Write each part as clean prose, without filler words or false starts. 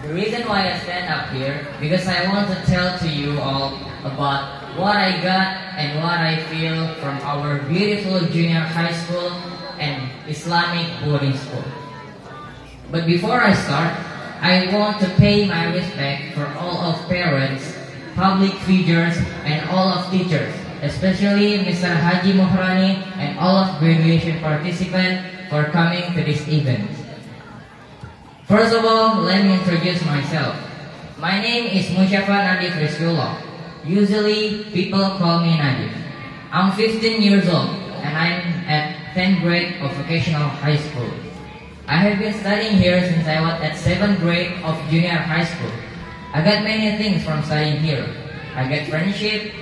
The reason why I stand up here, because I want to tell to you all about what I got and what I feel from our beautiful junior high school and Islamic boarding school. But before I start, I want to pay my respect for all of parents, public figures, and all of teachers, especially Mr. Haji Mohrani and all of graduation participants for coming to this event. First of all, let me introduce myself. My name is Musyafa Nadif Rizkullah. Usually, people call me Nadif. I'm 15 years old and I'm at 10th grade of vocational high school. I have been studying here since I was at 7th grade of junior high school. I got many things from studying here. I got friendship,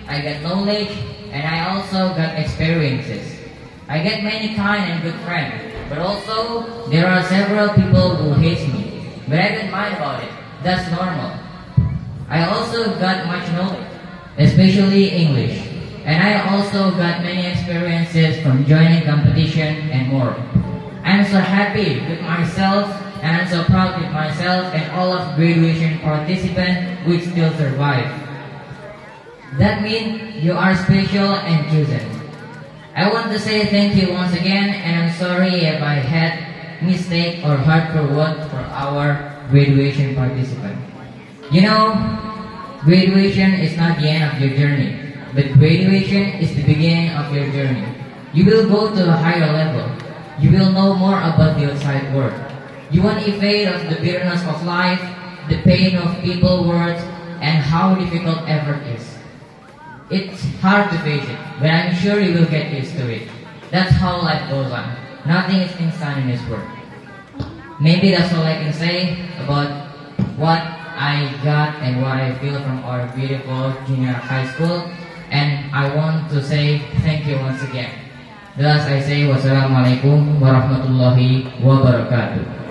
I got knowledge, and I also got experiences. I get many kind and good friends. But also, there are several people who hate me. But I don't mind about it. That's normal. I also got much knowledge, especially English. And I also got many experiences from joining competition and more. I'm so happy with myself and I'm so proud with myself and all of graduation participants who still survive. That means you are special and chosen. I want to say thank you once again, and I'm sorry if I had mistake or hurtful word for our graduation participant. You know, graduation is not the end of your journey, but graduation is the beginning of your journey. You will go to a higher level. You will know more about the outside world. You won't evade of the bitterness of life, the pain of people's words, and how difficult effort is. It's hard to face it, but I'm sure you will get used to it. That's how life goes on. Nothing is instant in this world. Maybe that's all I can say about what I got and what I feel from our beautiful junior high school. And I want to say thank you once again. Thus I say wassalamualaikum warahmatullahi wabarakatuh.